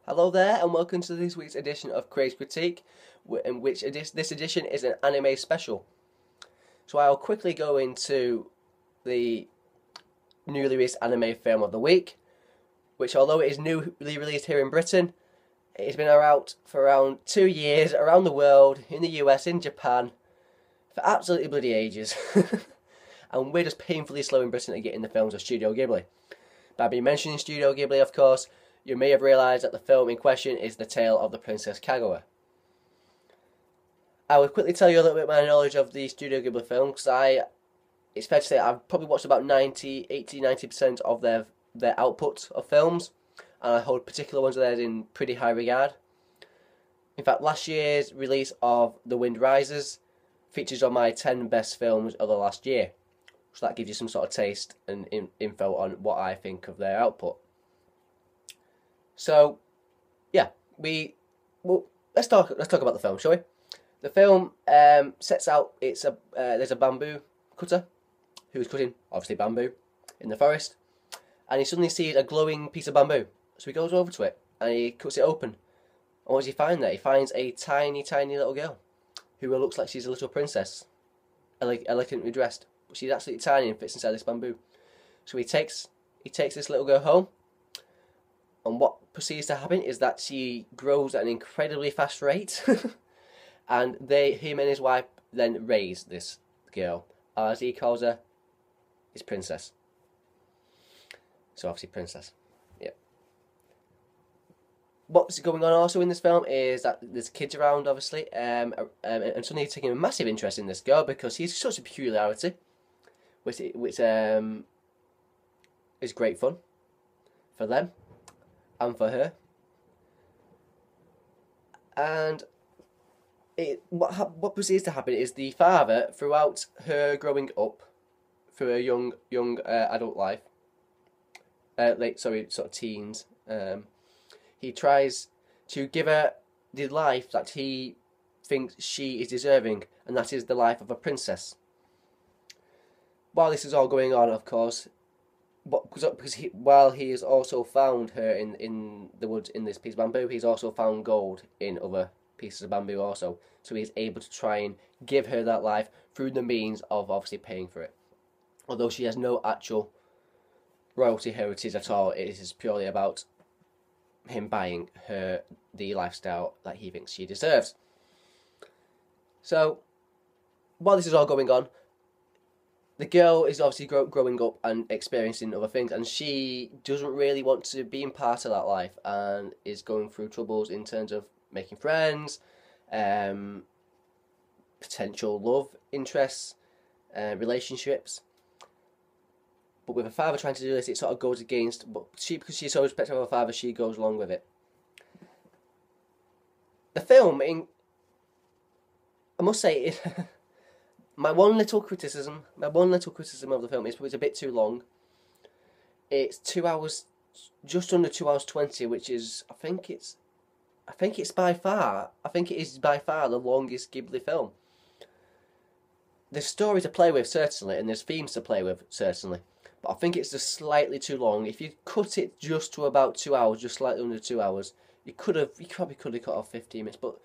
Hello there, and welcome to this week's edition of Craze Critique, in which this edition is an anime special. So I'll quickly go into the newly released anime film of the week, which, although it is newly released here in Britain, it's been out for around 2 years around the world, in the US, in Japan, for absolutely bloody ages. And we're just painfully slow in Britain at getting the films of Studio Ghibli. By me mentioning Studio Ghibli, of course, you may have realised that the film in question is The Tale of the Princess Kaguya. I will quickly tell you a little bit of my knowledge of the Studio Ghibli film, because it's fair to say I've probably watched about 90% of their output of films, and I hold particular ones of theirs in pretty high regard. In fact, last year's release of The Wind Rises features on my 10 best films of the last year. So that gives you some sort of taste and info on what I think of their output. So, yeah, let's talk about the film, shall we? The film sets out there's a bamboo cutter who is cutting obviously bamboo in the forest, and he suddenly sees a glowing piece of bamboo. So he goes over to it and he cuts it open. And what does he find there? He finds a tiny little girl who looks like she's a little princess, elegantly dressed, but she's absolutely tiny and fits inside this bamboo. So he takes this little girl home. And what proceeds to happen is that she grows at an incredibly fast rate, and him and his wife then raise this girl, as he calls her, his princess. So obviously princess, yeah. What's going on also in this film is that there's kids around, obviously, and suddenly taking a massive interest in this girl because he's such a peculiarity, which is great fun for them and for her. And what proceeds to happen is the father, throughout her growing up, through her young adult life, sort of teens, he tries to give her the life that he thinks she is deserving, and that is the life of a princess. While this is all going on, of course, while he has also found her in the woods in this piece of bamboo, he's also found gold in other pieces of bamboo also. So he's able to try and give her that life through the means of obviously paying for it. Although she has no actual royalty heritage at all, it is purely about him buying her the lifestyle that he thinks she deserves. So while this is all going on, the girl is obviously growing up and experiencing other things, and she doesn't really want to be in part of that life, and is going through troubles in terms of making friends, potential love interests, relationships. But with her father trying to do this, it sort of goes against. But because she's so respectful of her father, she goes along with it. The film, I must say, My one little criticism of the film is it's a bit too long. It's 2 hours, just under 2 hours 20, which is I think it is by far the longest Ghibli film. There's story to play with certainly, and there's themes to play with certainly, but I think it's just slightly too long. If you cut it just to about 2 hours, just slightly under 2 hours, you probably could have cut off 15 minutes, but.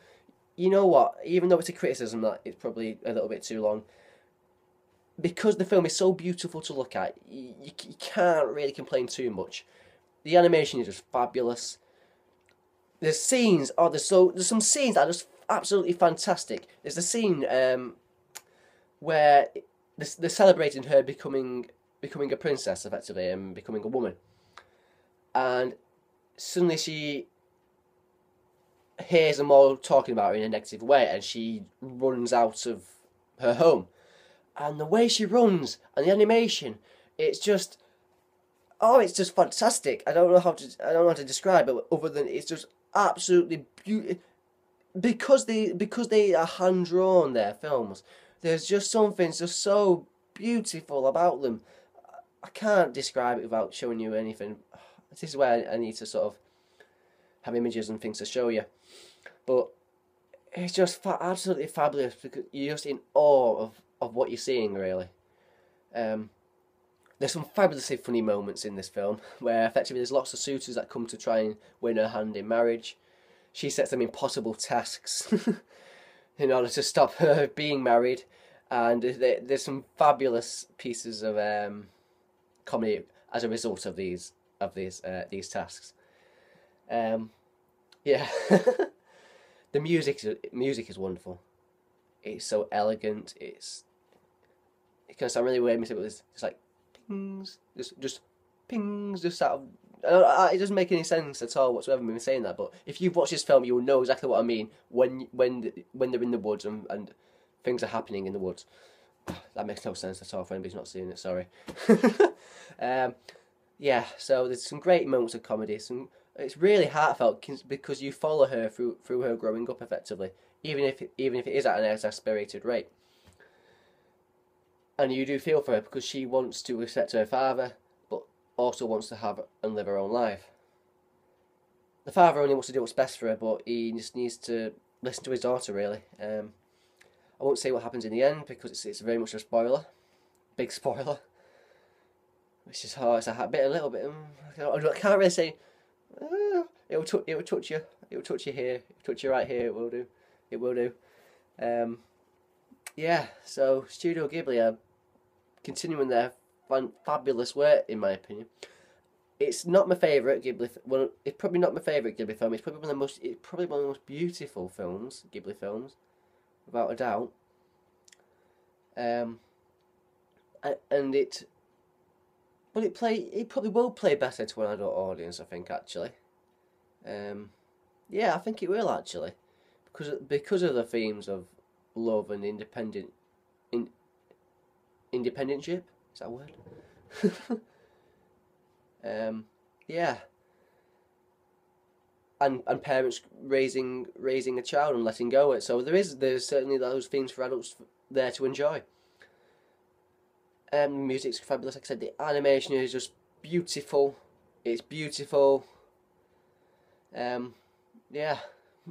You know what, even though it's a criticism that it's probably a little bit too long, because the film is so beautiful to look at, you can't really complain too much. The animation is just fabulous. There's some scenes that are just absolutely fantastic. There's the scene where they're celebrating her becoming a princess, effectively, and becoming a woman. And suddenly she hears them all talking about her in a negative way, and she runs out of her home. And the way she runs and the animation, it's just fantastic. I don't know how to describe it other than it's just absolutely beautiful. Because they are hand drawn, their films. There's just something just so beautiful about them. I can't describe it without showing you anything. This is where I need to sort of have images and things to show you. But it's just absolutely fabulous because you're just in awe of what you're seeing, really. The there's some fabulously funny moments in this film where effectively there's lots of suitors that come to try and win her hand in marriage. She sets them impossible tasks in order to stop her being married, and there's some fabulous pieces of comedy as a result of these tasks. Yeah, the music is wonderful. It's so elegant. It can sound really weird, but it's like pings, just pings, just out of. It doesn't make any sense at all whatsoever me saying that, but if you've watched this film, you will know exactly what I mean when they're in the woods and things are happening in the woods. That makes no sense at all for anybody who's not seen it. Sorry. Yeah, so there's some great moments of comedy. It's really heartfelt because you follow her through her growing up effectively, even if it is at an exasperated rate. And you do feel for her because she wants to accept her father, but also wants to have and live her own life. The father only wants to do what's best for her, but he just needs to listen to his daughter, really. I won't say what happens in the end because it's very much a spoiler. Big spoiler. Which is hard. It's a little bit. I can't really say. It will touch you. It will touch you here. It will touch you right here. It will do. It will do. Yeah. So Studio Ghibli are continuing their fabulous work, in my opinion. It's not my favourite Ghibli. Well, it's probably not my favourite Ghibli film. It's probably one of the most. It's probably one of the most beautiful films, Ghibli films, without a doubt. And it. But it probably will play better to an adult audience, I think, actually. Yeah, I think it will, actually. Because of the themes of love and independentship. Is that a word? Yeah. And parents raising a child and letting go of it. So there's certainly those themes for adults there to enjoy. Music's fabulous. Like I said, the animation is just beautiful. It's beautiful. Yeah.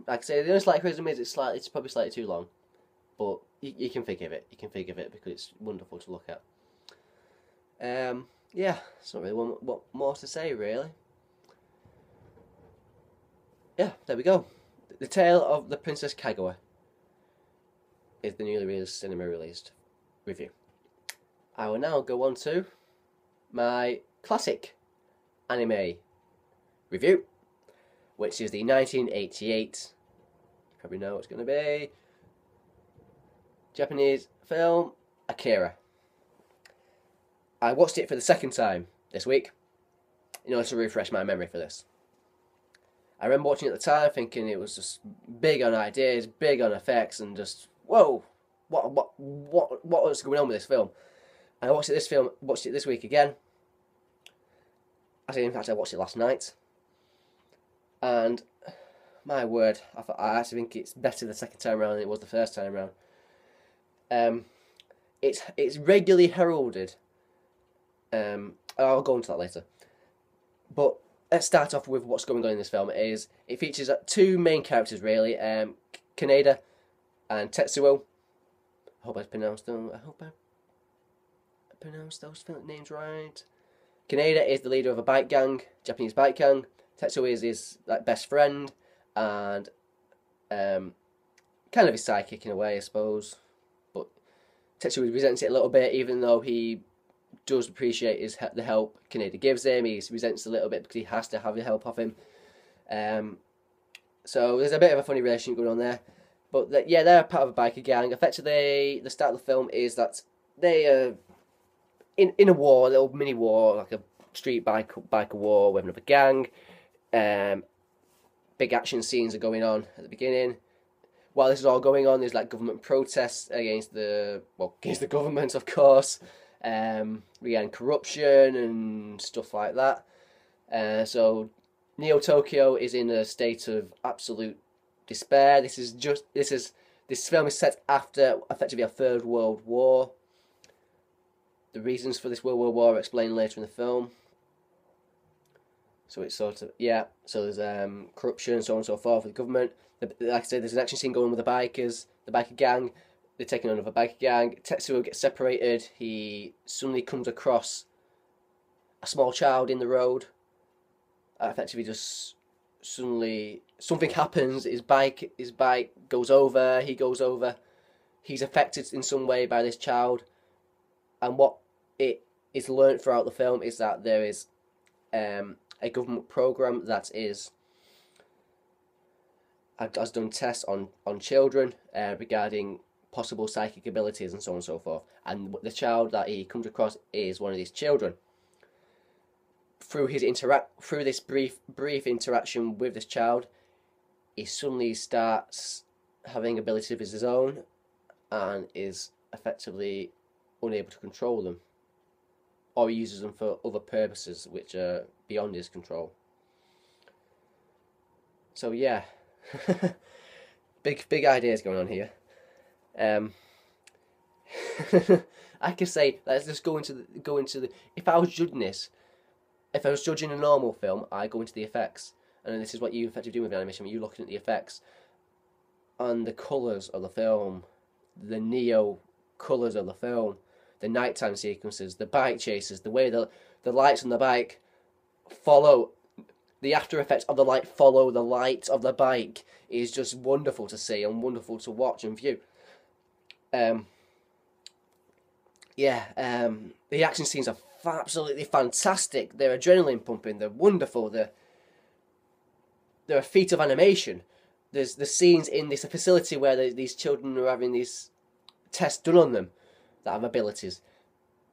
Like I say, the only slight criticism is it's probably slightly too long, but you can forgive it. You can forgive it because it's wonderful to look at. Yeah, it's not really what more to say, really. Yeah, there we go. The Tale of the Princess Kaguya is the newly cinema released review. I will now go on to my classic anime review, which is the 1988, you probably know what it's going to be, Japanese film Akira. I watched it for the second time this week in order to refresh my memory for this. I remember watching it at the time thinking it was just big on ideas, big on effects, and just, whoa, what was going on with this film? And I watched it this week again. In fact, I watched it last night. And, my word, I actually think it's better the second time around than it was the first time around. It's regularly heralded. I'll go into that later. But let's start off with what's going on in this film. It features two main characters, really. Kaneda and Tetsuo. I hope I pronounced those names right. Kaneda is the leader of a bike gang, Japanese bike gang. Tetsuo is his best friend and kind of his sidekick in a way, I suppose. But Tetsuo resents it a little bit, even though he does appreciate the help Kaneda gives him. He resents it a little bit because he has to have the help of him. So there's a bit of a funny relationship going on there. But they're part of a biker gang. Effectively, the start of the film is that they are in a war, a little mini war, like a street biker war with another gang. Big action scenes are going on at the beginning. While this is all going on, there's government protests against the government, of course. Regarding corruption and stuff like that. So Neo Tokyo is in a state of absolute despair. This film is set after effectively a Third World War. The reasons for this World War are explained later in the film. So it's sort of, so there's corruption, so on and so forth with the government. Like I said, there's an action scene going with the bikers, the biker gang. They're taking on another biker gang. Tetsuo gets separated. He suddenly comes across a small child in the road. Effectively, just suddenly something happens. His bike goes over. He goes over. He's affected in some way by this child, and what it is learnt throughout the film is that there is a government program that has done tests on children regarding possible psychic abilities and so on and so forth. And the child that he comes across is one of these children. Through this brief interaction with this child, he suddenly starts having abilities of his own, and is effectively unable to control them, or he uses them for other purposes which are beyond his control. So yeah, big ideas going on here. I could say, let's just go into the. If I was judging a normal film, I go into the effects, and this is what you effectively do with animation. When you're looking at the effects and the colours of the film, the neo colours of the film, the nighttime sequences, the bike chases, the way the lights on the bike follow, the after effects of the light follow the light of the bike is just wonderful to see and wonderful to watch and view. The action scenes are absolutely fantastic. They're adrenaline pumping. They're wonderful. They're a feat of animation. There's the scenes in this facility where these children are having these tests done on them that have abilities.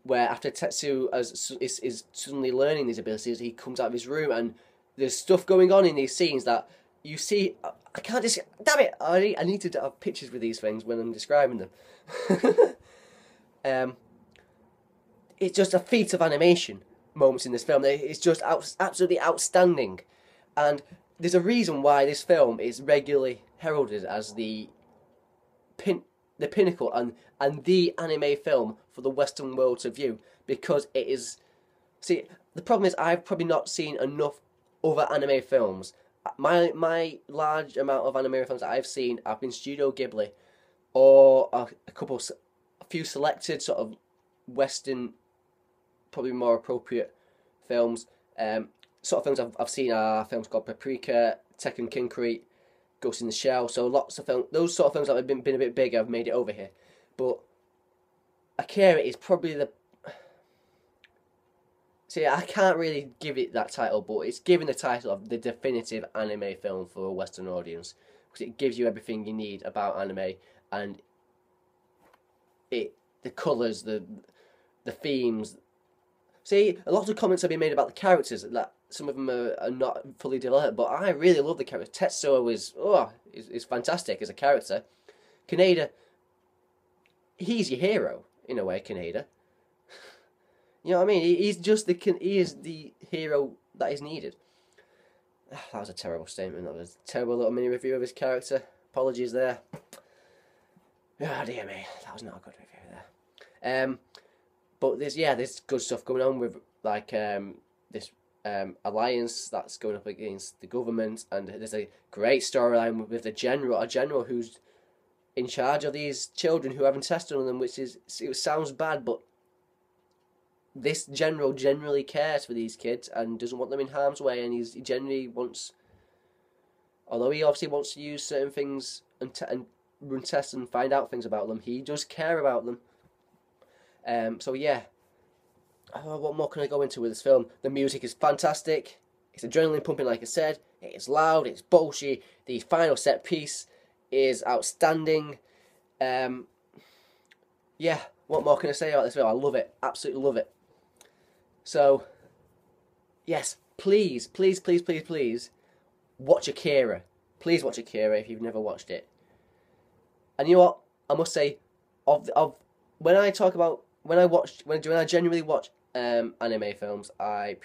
Where after Tetsu is suddenly learning these abilities, he comes out of his room and there's stuff going on in these scenes that you see. I can't just. Damn it! I need to have pictures with these things when I'm describing them. It's just a feat of animation moments in this film. It's just absolutely outstanding, and there's a reason why this film is regularly heralded as the pinnacle and the anime film for the Western world to view, because it is. See, the problem is I've probably not seen enough other anime films. My large amount of anime films that I've seen have been Studio Ghibli, or a few selected sort of Western, probably more appropriate films. Sort of films I've seen are films called Paprika, Tekken Kinkreet, Ghost in the Shell. So lots of films, those sort of films that have been a bit bigger, have made it over here. But Akira is probably the. See, I can't really give it that title, but it's given the title of the definitive anime film for a Western audience, because it gives you everything you need about anime, and the colours, the themes. See, a lot of comments have been made about the characters, that some of them are not fully developed, but I really love the character. Tetsuo is fantastic as a character. Kaneda, he's your hero in a way. Kaneda, you know what I mean? He is the hero that is needed. That was a terrible statement. That was a terrible little mini review of his character. Apologies there. Oh dear me, that was not a good review there. But there's good stuff going on with this alliance that's going up against the government, and there's a great storyline with a general who's in charge of these children who haven't tested on them, it sounds bad, but this general generally cares for these kids and doesn't want them in harm's way, and he generally wants, although he obviously wants to use certain things and run tests and find out things about them, he does care about them. So yeah, what more can I go into with this film? The music is fantastic. It's adrenaline pumping, like I said. It is loud. It's bolshy. The final set piece is outstanding. Yeah, what more can I say about this film? I love it. Absolutely love it. So, yes, please watch Akira. Please watch Akira if you've never watched it. And you know what? I must say, when I genuinely watch anime films, I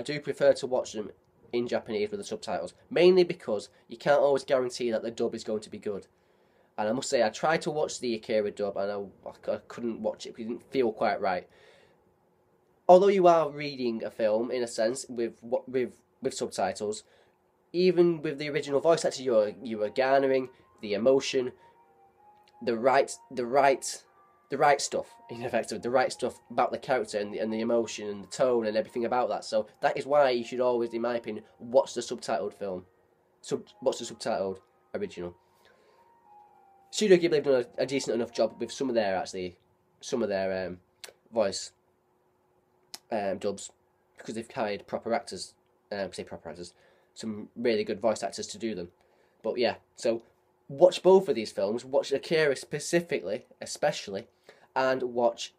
do prefer to watch them in Japanese with the subtitles, mainly because you can't always guarantee that the dub is going to be good. And I must say, I tried to watch the Akira dub, and I couldn't watch it because it didn't feel quite right. Although you are reading a film in a sense with subtitles, even with the original voice actor, you are garnering the emotion, the right the right stuff, in effect, the right stuff about the character and the emotion and the tone and everything about that. So that is why you should always, in my opinion, watch the subtitled film. Watch the subtitled original. Studio Ghibli have done a decent enough job with some of their voice dubs, because they've hired proper actors, some really good voice actors to do them. But yeah, so watch both of these films. Watch Akira especially, and watch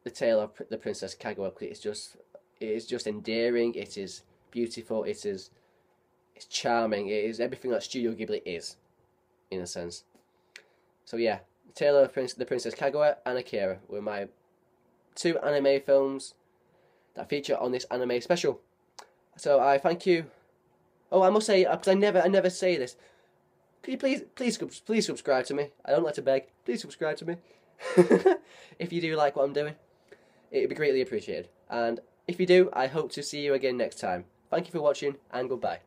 The Tale of the Princess Kaguya. It is just endearing. It is beautiful. It's charming. It is everything that Studio Ghibli is, in a sense. So yeah, The Tale of the Princess Kaguya and Akira were my 2 anime films that feature on this anime special. So I thank you. Oh, I must say, because I never say this. Could you please subscribe to me? I don't like to beg. Please subscribe to me. If you do like what I'm doing, it would be greatly appreciated. And if you do, I hope to see you again next time. Thank you for watching, and goodbye.